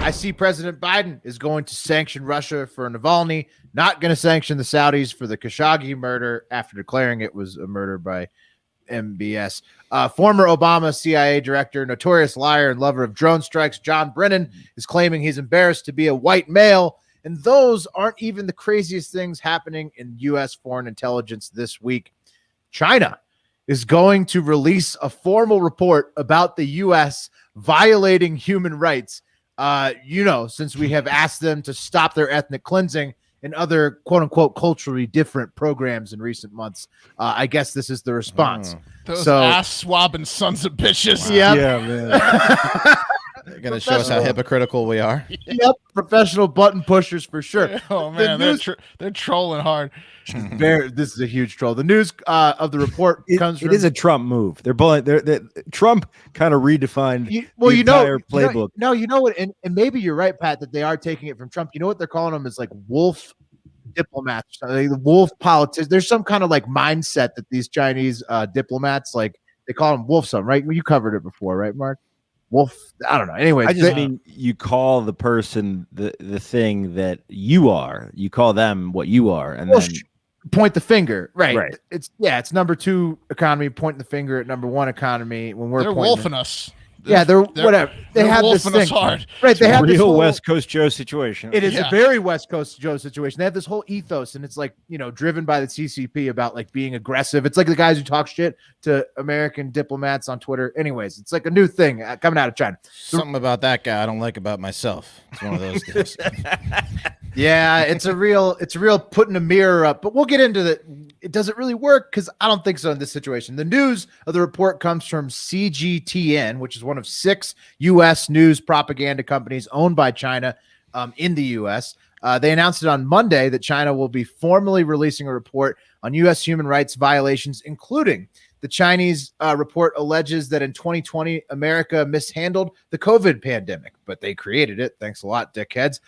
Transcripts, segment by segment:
I see President Biden is going to sanction Russia for Navalny, not going to sanction the Saudis for the Khashoggi murder after declaring it was a murder by MBS. Former Obama CIA director, notorious liar and lover of drone strikes, John Brennan, is claiming he's embarrassed to be a white male. And those aren't even the craziest things happening in U.S. foreign intelligence this week. China is going to release a formal report about the U.S. violating human rights. Since we have asked them to stop their ethnic cleansing and other quote unquote culturally different programs in recent months. I guess this is the response. Those ass swabbing sons of bitches. Wow. Yep. Yeah, man. They're going to show us how hypocritical we are. Yep. Professional button pushers for sure. Oh, man. They're trolling hard. This is a huge troll. The news of the report comes from... It is a Trump move. Trump kind of redefined the entire playbook. You know what? And maybe you're right, Pat, that they are taking it from Trump. You know what they're calling them is like wolf diplomats, like the wolf politics. There's some kind of like mindset that these Chinese diplomats, like they call them wolf something, right? You covered it before, right, Mark? Wolf, I don't know. Anyway, I just mean you call the person the thing that you are. You call them what you are, and then point the finger. Right. It's number 2 economy pointing the finger at number 1 economy when they're wolfing us. They're whatever. They have this thing. Hard. Right. They have real this whole West Coast Joe situation. It is a very West Coast Joe situation. They have this whole ethos, and it's like, driven by the CCP about like being aggressive. It's like the guys who talk shit to American diplomats on Twitter. Anyways, it's like a new thing coming out of China. Something about that guy I don't like about myself. It's one of those things. Yeah, it's a real putting a mirror up, but we'll get into that. It doesn't really work because I don't think so in this situation. The news of the report comes from CGTN, which is one of 6 U.S. news propaganda companies owned by China in the U.S. They announced it on Monday that China will be formally releasing a report on U.S. human rights violations, including the Chinese report alleges that in 2020, America mishandled the COVID pandemic, but they created it. Thanks a lot, dickheads.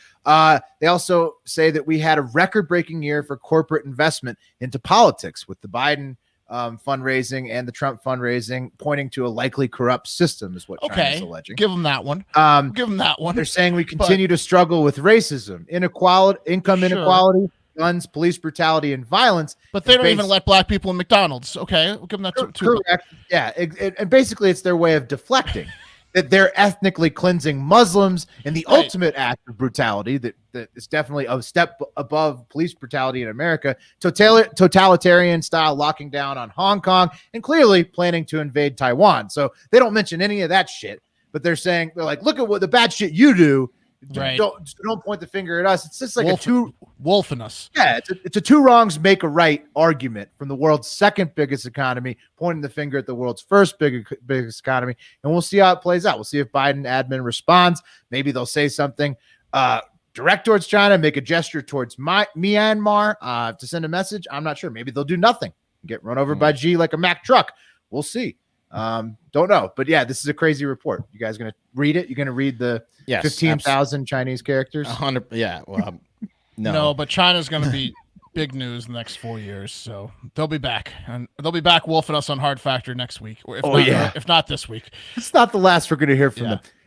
They also say that we had a record-breaking year for corporate investment into politics with the Biden fundraising and the Trump fundraising, pointing to a likely corrupt system is what China's alleging. Give them that one. Give them that one. They're saying we continue to struggle with racism, income inequality, guns, police brutality, and violence. But they don't even let black people in McDonald's. Okay, we'll give them that too. Correct. Yeah, and basically it's their way of deflecting that they're ethnically cleansing Muslims, and the ultimate act of brutality that is definitely a step above police brutality in America, totalitarian style locking down on Hong Kong, and clearly planning to invade Taiwan. So they don't mention any of that shit, but they're like, look at what the bad shit you do. Right. Don't point the finger at us. It's just like wolfing us. Yeah, it's a 2 wrongs make a right argument from the world's 2nd biggest economy, pointing the finger at the world's 1st biggest economy, and we'll see how it plays out. We'll see if Biden admin responds. Maybe they'll say something direct towards China, make a gesture towards Myanmar to send a message. I'm not sure. Maybe they'll do nothing, get run over by G like a Mack truck. We'll see. Don't know, but yeah, this is a crazy report. You guys gonna read it? You're gonna read the 15,000 Chinese characters? 100. Yeah. Well, no, but China's gonna be big news in the next 4 years, so they'll be back, and they'll be back wolfing us on Hard Factor next week, or if not this week. It's not the last we're gonna hear from them.